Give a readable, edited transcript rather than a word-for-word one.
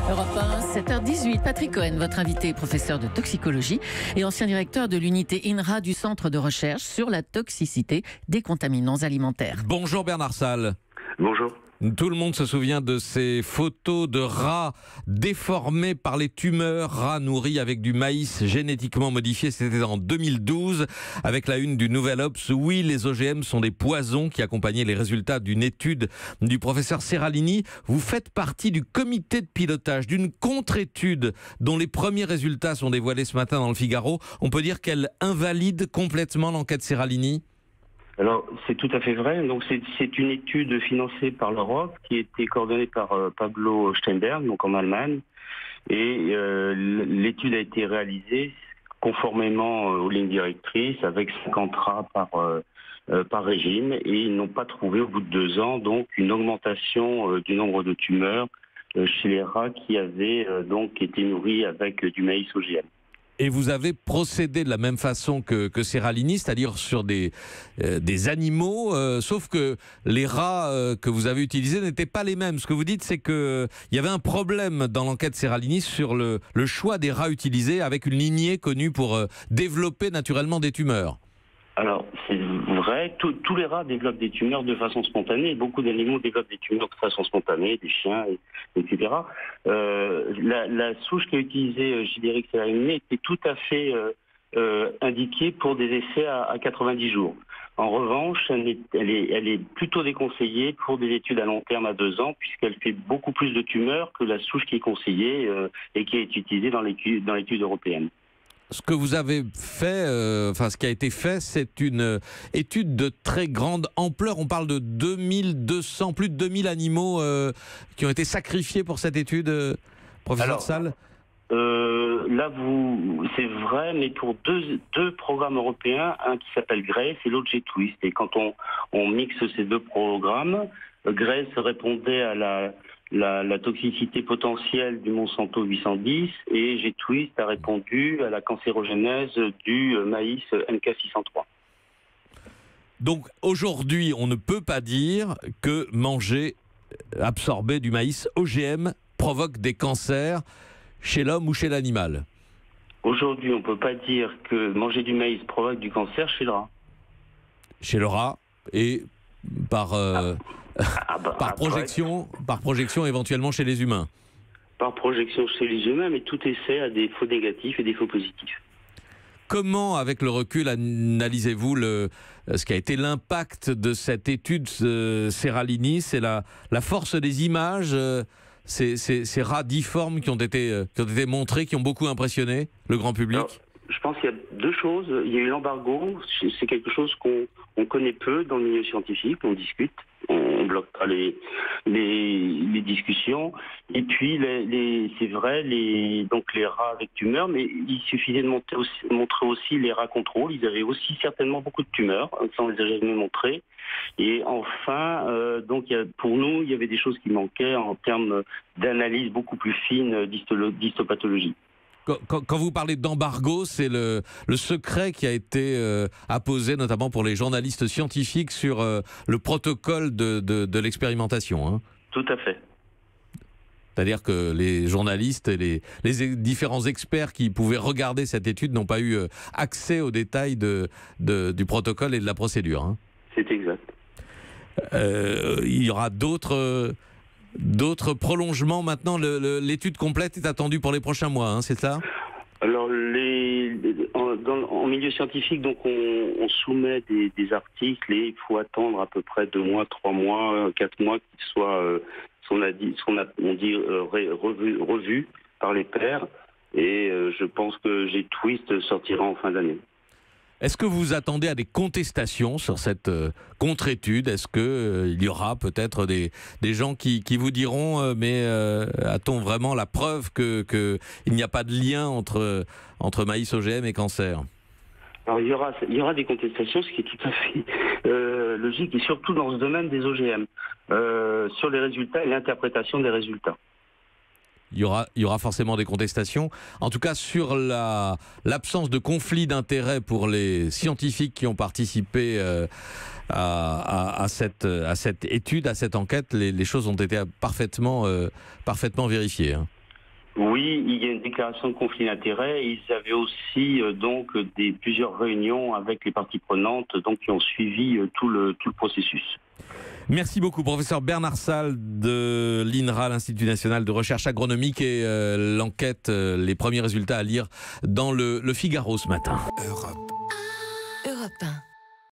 Europe 1, 7h18. Patrick Cohen, votre invité, professeur de toxicologie et ancien directeur de l'unité INRA du Centre de recherche sur la toxicité des contaminants alimentaires. Bonjour Bernard Salle. Bonjour. Tout le monde se souvient de ces photos de rats déformés par les tumeurs, rats nourris avec du maïs génétiquement modifié. C'était en 2012 avec la une du Nouvel Obs. Oui, les OGM sont des poisons, qui accompagnaient les résultats d'une étude du professeur Seralini. Vous faites partie du comité de pilotage d'une contre-étude dont les premiers résultats sont dévoilés ce matin dans le Figaro. On peut dire qu'elle invalide complètement l'enquête Seralini ? Alors, c'est tout à fait vrai. Donc, c'est une étude financée par l'Europe qui a été coordonnée par Pablo Steinberg, donc en Allemagne. Et l'étude a été réalisée conformément aux lignes directrices avec 50 rats par régime. Et ils n'ont pas trouvé, au bout de 2 ans, donc une augmentation du nombre de tumeurs chez les rats qui avaient donc été nourris avec du maïs OGM. Et vous avez procédé de la même façon que Seralini, c'est-à-dire sur des animaux, sauf que les rats que vous avez utilisés n'étaient pas les mêmes. Ce que vous dites, c'est qu'il y avait un problème dans l'enquête Seralini sur le choix des rats utilisés avec une lignée connue pour développer naturellement des tumeurs. Alors, c'est vrai, tous les rats développent des tumeurs de façon spontanée. Beaucoup d'animaux développent des tumeurs de façon spontanée, des chiens, etc. La souche qu'a utilisée Gilles-Éric Seralini était tout à fait indiquée pour des essais à 90 jours. En revanche, elle est plutôt déconseillée pour des études à long terme à 2 ans, puisqu'elle fait beaucoup plus de tumeurs que la souche qui est conseillée et qui est utilisée dans l'étude européenne. Ce que vous avez fait, ce qui a été fait, c'est une étude de très grande ampleur. On parle de 2200, plus de 2000 animaux qui ont été sacrifiés pour cette étude, professeur Salle. Là, c'est vrai, mais pour deux programmes européens, un qui s'appelle GRACE et l'autre G-Twist. Et quand on mixe ces 2 programmes, GRACE répondait à la toxicité potentielle du Monsanto 810 et G-Twist a répondu à la cancérogénèse du maïs MK603. Donc aujourd'hui, on ne peut pas dire que absorber du maïs OGM provoque des cancers chez l'homme ou chez l'animal. Aujourd'hui, on ne peut pas dire que manger du maïs provoque du cancer chez le rat. Chez le rat et par projection éventuellement chez les humains. Par projection chez les humains, mais tout essai a des faux négatifs et des faux positifs. Comment, avec le recul, analysez-vous ce qui a été l'impact de cette étude Seralini? C'est la force des images, ces rats difformes qui ont été montrés, qui ont beaucoup impressionné le grand public. Alors, je pense qu'il y a 2 choses. Il y a eu l'embargo, c'est quelque chose qu'on connaît peu dans le milieu scientifique, on discute, on bloque pas les discussions. Et puis, c'est vrai, donc les rats avec tumeurs, mais il suffisait de montrer aussi les rats contrôle. Ils avaient aussi certainement beaucoup de tumeurs, ça on les a jamais montrés. Et enfin, pour nous, il y avait des choses qui manquaient en termes d'analyse beaucoup plus fine d'histopathologie. Quand vous parlez d'embargo, c'est le secret qui a été apposé notamment pour les journalistes scientifiques sur le protocole de l'expérimentation. Hein. Tout à fait. C'est-à-dire que les journalistes et les différents experts qui pouvaient regarder cette étude n'ont pas eu accès aux détails du protocole et de la procédure. Hein. C'est exact. Il y aura d'autres prolongements maintenant. L'étude complète est attendue pour les prochains mois, hein, c'est ça? Alors, en milieu scientifique, donc on soumet des articles et il faut attendre à peu près 2 mois, 3 mois, 4 mois qu'ils soient, revus par les pairs. Et je pense que G-Twist sortira en fin d'année. Est-ce que vous attendez à des contestations sur cette contre-étude? Est-ce qu'il y aura peut-être des gens qui vous diront a-t-on vraiment la preuve qu'il n'y a pas de lien entre maïs OGM et cancer? Alors, il y aura des contestations, ce qui est tout à fait logique, et surtout dans ce domaine des OGM, sur les résultats et l'interprétation des résultats. Il y aura forcément des contestations. En tout cas, sur l'absence de conflit d'intérêts pour les scientifiques qui ont participé à cette étude, à cette enquête, les choses ont été parfaitement vérifiées. Hein. Oui, il y a une déclaration de conflit d'intérêts. Ils avaient aussi donc plusieurs réunions avec les parties prenantes, donc qui ont suivi tout le processus. Merci beaucoup, professeur Bernard Salle de l'INRA, l'Institut national de recherche agronomique, et l'enquête, les premiers résultats à lire dans le Figaro ce matin. Europe.